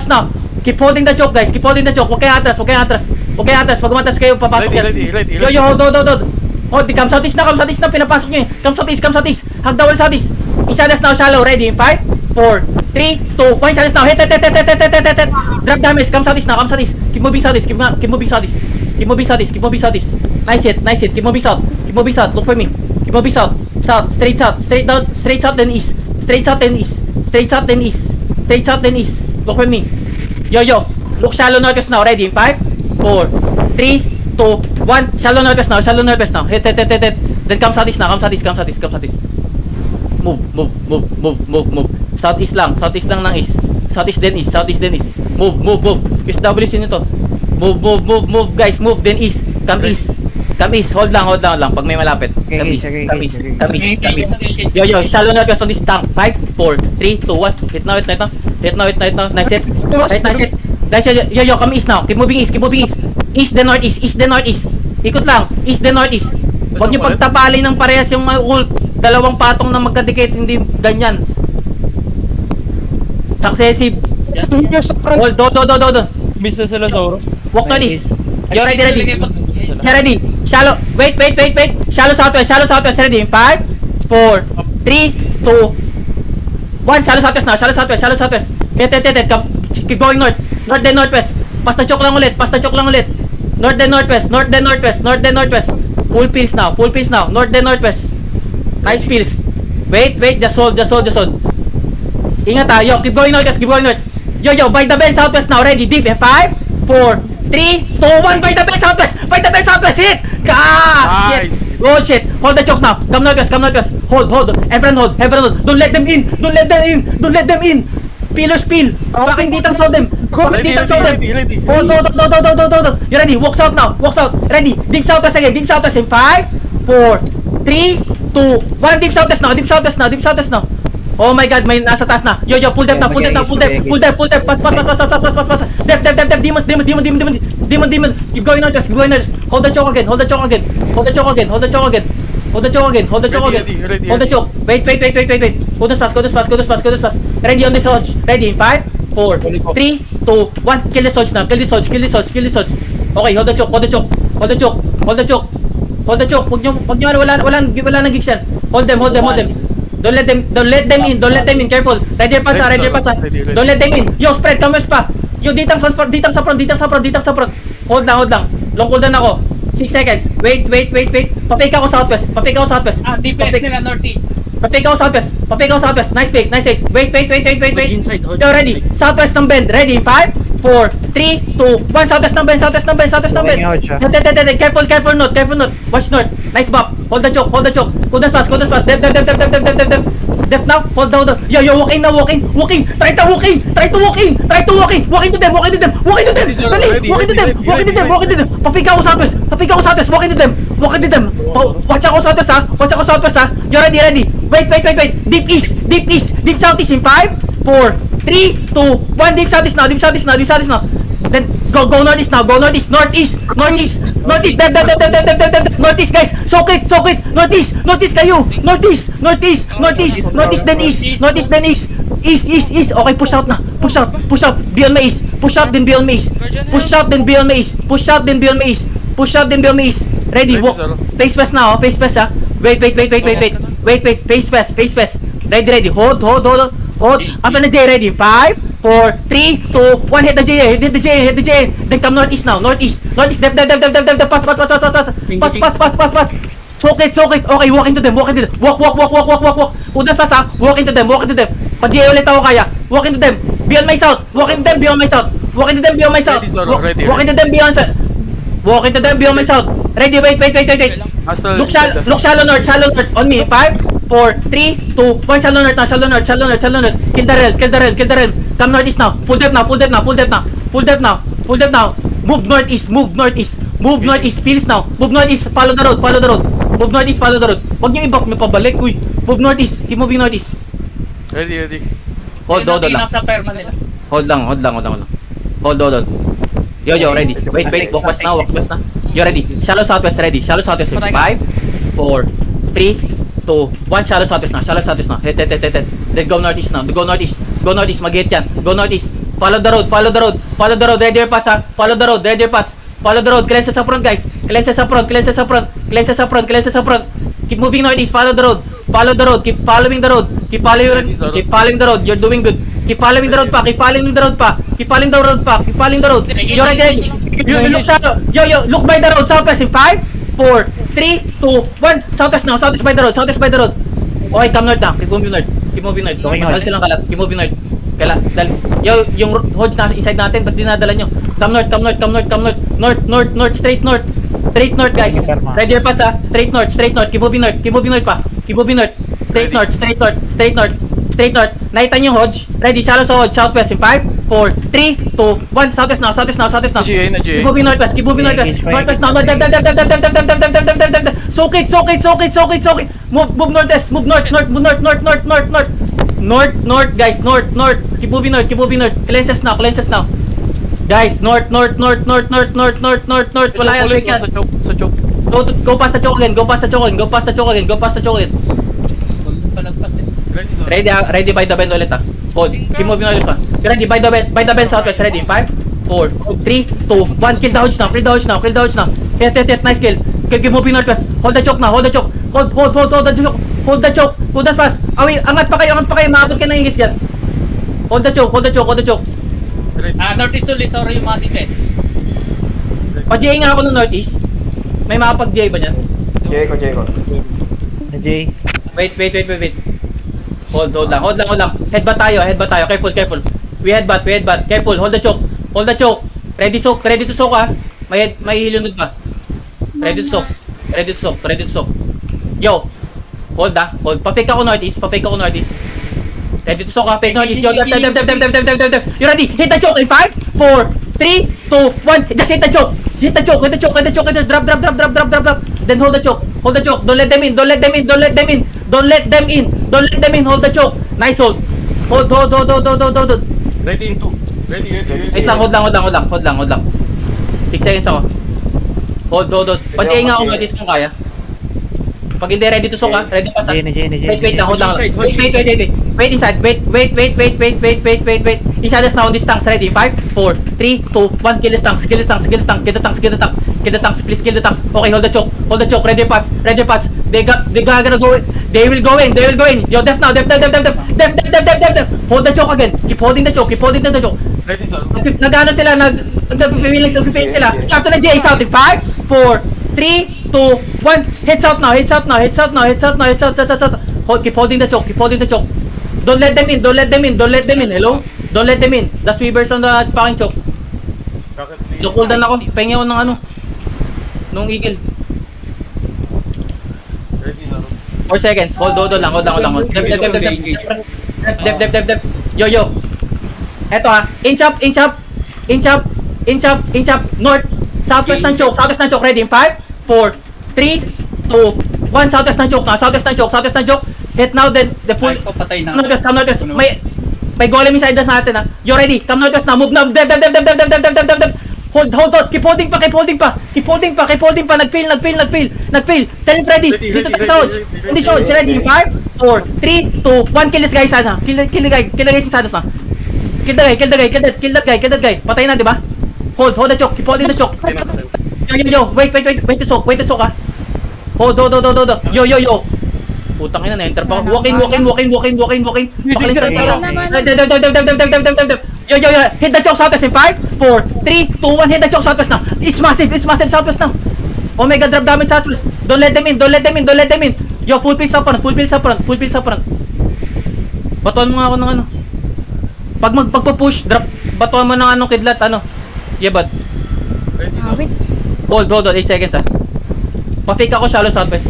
now. Keep holding the choke, guys. Keep holding the choke. Huwag kayo atras, huwag kayo atras. Huwag kayo atras. Pag umatras kayo, papasok yan. Ready. Yo, hold. Hold, come southeast na, pinapasok nyo eh. Come southeast. Hug the wall southeast. Inside us now, shallow. Ready? 5, 4, 3, 2, 1. Inside us now. Hit. Drop damage. Come southeast now, Keep moving southeast. Keep moving southeast. Nice hit. Keep moving south. Look for me. Keep moving south. Straight south, then east. Straight south, then east. Look for me. Yo. Look shallow northwest now. Ready? 5, 4, 3, 2, 1. Shallow northwest now. Hit. Then come southeast now. Move. Southeast lang ng east. Southeast then east. Move. SWC nyo to. Move, guys. Move, then east. Come east. Hold lang. Pag may malapit. Come east. Yo. Shallow northwest on this tank. 5, 4, 3, 2, 1. Hit now. Nice hit. Yo, come east now. Keep moving east. East then northeast. Ikot lang. East then northeast. Huwag nyo pagtapalin ng parehas yung mga ult. Dalawang patong na magkadikit. Hindi ganyan. Successive. Hold. Miss na sila sa oro. Walk northeast. Yo, ready. Shallow. Wait. Shallow southwest. Ready? 5, 4, 3, 2, 1. Shallow southwest. Hit. Keep going north. North then northwest. Pass the choke lang ulit. North then northwest. Full pills now. North then northwest. Nice pills. Wait. Just hold. Ingat ha. Yo, keep going north. Yo, by the bend southwest now. Ready? Deep. 5, 4, 3, 2, 1. By the bend southwest. Hit. Shit. Good shit. Hold the choke now. Come northwest. Hold. Everyone hold. Don't let them in. Pillars peel. Fucking ditang solve them. Ready. Hold. You ready? Walk south now. Ready? Deep southwest again. In 5, 4, 3, 2, 1. Deep southwest now. Oh my god, may nasa taas na. Yo, pull depth now. Pass. Depth. Demon. Keep going northwest. Hold the choke again. Hold the choke again. Wait. Go this fast. Ready on this hodge. Ready? 5, 4, 3, 2, 1. Kill the hodge now. Okay, hold the choke. Wag nyo, wala nang gigs yan. Hold them. Don't let them in. Careful. Ready your pants. Don't let them in. Yo, spread. Come west pa. Yo, ditang sa front. Hold lang. Long cooldown ako. 6 seconds. Wait. Papake ako southwest. DPS nila northeast. Papake ako southwest. Nice fake. Wait. Yo, ready. Southwest ng bend. Ready? 5, 4, 3, 2, 1. Southwest ng bend. Careful north. Watch north. Nice bop. Hold the choke. Kudas fast. Depth now. Hold down. Yo, walk in. Try to walk in. Walk into them. Dali. Walk into them. Papika ako southwest. Walk into them. Watch ako southwest ha. You ready? Wait. Deep east. Deep southeast in 5, 4, 3, 2, 1. Deep southeast now. Then go northeast now. Northeast. Dep. Northeast, guys. Soak it. Northeast kayo. Northeast then east. East. Okay, push out. Beyond my east. Push out then beyond my east. Ready? Walk. Face west now. Ha. Wait. Face west. Ready. Hold. After the J, ready? 5, 4, 3, 2, 1. Hit the J. Then come northeast now. Northeast. Dep. Pass. Soak it. Okay, walk into them. Walk. Udas fast ha. Walk into them. Pag-J ulit ako kaya. Walk into them. Beyond my south. Walk into them beyond my south. Walk into them beyond my south. Ready, wait. Look shallow north. On me. 5, 4, 3, 2, 1. Shallow north. Kill the rail. Come northeast now. Full depth now. Move northeast. Pills now. Move northeast. Follow the road. Wag niyo i-back nyo pabalik. Uy. Move northeast. Keep moving northeast. Ready. Hold lang. Sa perma nila. Hold lang. Hold. Yo, ready. Wait. Walk west na. You ready? Shallow southwest. 5, 4, 3, 2, 1. Shallow southwest na. Hit. Then go northeast now. Go northeast. Mag-hit yan. Go northeast. Follow the road, follow the road, follow the road, ready your paths ha. Follow the road, ready your paths. Follow the road, cleanses sa front guys. Cleanses sa front, cleanses sa front, cleanses sa front, cleanses sa front. Keep moving northeast, follow the road. Follow the road, keep following the road. Keep following the road. You're doing good. Keep following the road pa, keep following the road pa. Keep following the road pa, keep following the road. You're ready. You look shadow. Yo, look by the road, southwest in 5, 4, 3, 2, 1. Southwest now, southwest by the road, southwest by the road. Okay, come north na. Keep moving north. Keep moving north. Masal silang kalat. Keep moving north. Yo, yung hodge nasa inside natin, ba't dinadala nyo? Come north, come north, come north, come north. North, north, north, straight north. Straight north, guys. Ready your paths ha. Straight north, straight north. Keep moving north pa. Keep moving north. Straight north, straight north, straight north. Straight north. Nakita niyo yung hodge? Ready, shallow sa hodge. Southwest in 5, 4, 3, 2, 1. Southwest now, southwest now, southwest now. Keep moving northwest, keep moving northwest. Northwest now. Soak it. Move northwest, move north, north. North, guys, north. Keep moving north. Cleanses now. Guys, north. Wala yan, wait yan. Sa choke. Go past the choke again. Palagpas eh. Ready by the bend ulit ha. Hold. Keep moving ulit pa. Ready by the bend southwest. Ready. 5, 4, 3, 2, 1. Kill the hodge now. Hit. Nice kill. Keep moving northwest. Hold the choke now. Hold the choke. Hold the choke. Hold us fast. Awi, angat pa kayo. Maabot ka ng ingis yan. Hold the choke. Northeast to Lisoro yung mga test. Pa-GA nga ako ng northeast. May makapag-GA ba niyan? Jeko. Jay. Wait. Hold lang. Headbutt tayo. Careful. We headbutt. Careful. Hold the choke. Ready to soak ha. May hilunod pa. Ready to soak. Yo. Hold. Pa-fake ako northeast. Ready to soak ha. Fake northeast. Yo, left. You ready? Hit the choke in 5, 4, 3, 2, 1. Just hit the choke. Drop. Then hold the choke. Don't let them in. Hold the choke. Nice hold. Hold. Ready in 2. Ready. Wait lang, hold lang. 6 seconds ako. Hold. Pag-GA nga ako notice kung kaya. Pag hindi ready to soak ha. Ready pa sa. Wait lang, hold lang. Wait inside. Wait. Inside us now on this tanks. Ready? 5, 4, 3, 2, 1. Kill the tanks. Kill the tanks. Please kill the tanks. Okay, hold the choke. Ready your paths. They gonna go. They will go in. Yo, def now. Def. Hold the choke again. Keep holding the choke. Ready, sir. Nagano sila, nag-feeling sila. Captain na J, south in 5, 4, 3, 2, 1. Head south now. Keep holding the choke. Don't let them in. Hello? Don't let them in. The sweepers on the fucking choke. Cooldown ako. Pahingi ako ng nung eagle. Ready, sir. 4 seconds. Hold lang. Def. Yo. Eto ha. Inch up. North. Southwest ng choke. Ready? 5, 4, 3, 2, 1. Southwest ng choke. Hit now then. The full. Patay na. Come northwest. May golem inside us natin ha. You ready? Come northwest now. Move now. Def. Hold. Keep holding pa. Nag-fail. Tell him ready. Dito tayo sa hodge. Hindi sa hodge. Ready? 5, 4, 3, 2, 1. Kill this guy sana. Kill the guy sa na. Kill that guy. Patay na, di ba? Hold the choke. Keep holding the choke. Yo. Wait to soak ha. Hold. Yo. Putang ina, na-enter pa ako. Walk in. Pakalis na. Yo. Hit the choke southwest in 5, 4, 3, 2, 1. Hit the choke southwest now. It's massive southwest now. Omega drop damage southwest. Don't let them in. Yo, full pill sa front. Batuan mo nga ako ng ano. Pag magpagpo-push, drop. Batuan mo ng kidlat, Yebat. Ready, sir. Hold, 8 seconds ha. Pa-fake ako shallow southwest.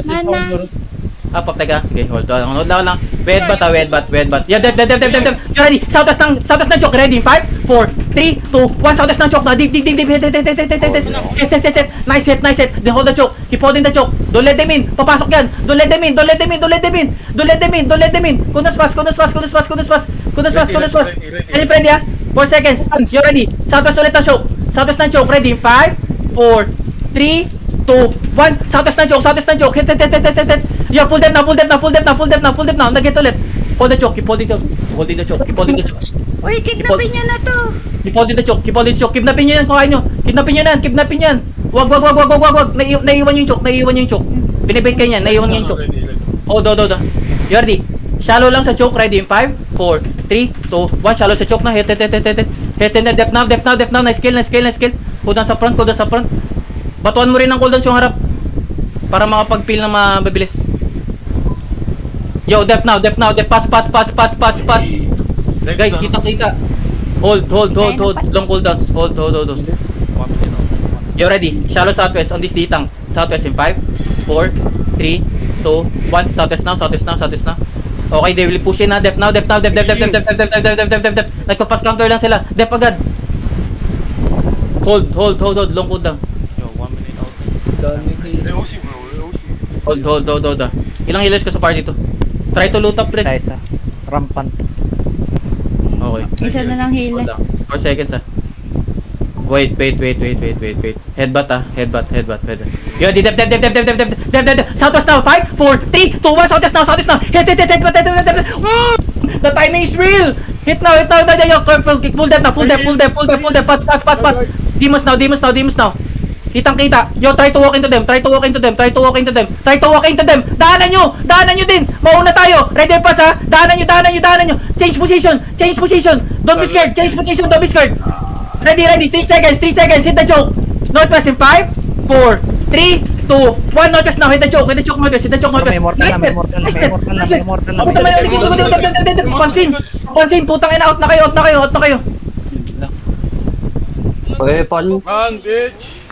Mana? Teka. Sige, hold lang. Wed bat. Yeah, def. You ready? Southwest ng choke. Ready? 5, 4, 3, 2, 1. Southwest ng choke na. Deep. Hit. Nice hit. Then hold the choke. Keep holding the choke. Don't let them in. Papasok yan. Don't let them in. Kunas pass. Ready ha? 4 seconds. You ready? Southwest ulit ng choke. Ready? 5, 4, 3, 2, 1. Southwest ng choke. Hit. Yo, full depth now. Nag-hit ulit. hold the choke, keep holding the choke, keep holding the choke. Uy, kidnapin niya na to. Keep holding the choke, keep holding the choke. Kidnapin nyo yan kung kaya nyo. Kidnapin nyo yan, kidnapin yan. Wag. Naiiwan nyo yung choke. Binibait kayo yan, naiiwan nyo yung choke. Ready. Oh, do. You ready? Shallow lang sa choke, ready in 5, 4, 3, 2, 1. Shallow sa choke na, hit. Depth now, nice skill. Cooldown sa front. Batuan mo rin ng cooldowns yung harap. Para makapag-peel na mabilis. Yo, depth now, pass. Guys, kita. Hold. Long cooldowns. Hold. You ready? Shallow southwest on this ditang. Southwest in 5, 4, 3, 2, 1. Southwest now. Okay, they will push in na. Depth now. Nagpa-pass counter lang sila. Depth agad. Hold. Long cooldown. OC bro, OC. Hold. Ilang healers ka sa party to? Try to loot up, Fred. Isa. Rampant. Okay. Isa na lang Hold hila. lang. 4 seconds ah. Wait. Headbutt. Yo, depth. Southwest now. 5, 4, 3, 2, 1. Southwest now. Hit. The timing is real. Hit now. Yo, full depth. Pass. Demons now. Kitang-kita. Yo, try to walk into them. Daanan nyo din. Mauna tayo. Ready pass ha. Daanan nyo. Change position. Don't be scared. Ready. 3 seconds. Hit the choke. Northwest in 5, 4, 3, 2, 1. Northwest now. Hit the choke. Northwest. May immortal na. Pansin. Putang ina. Out na kayo. Man, bitch.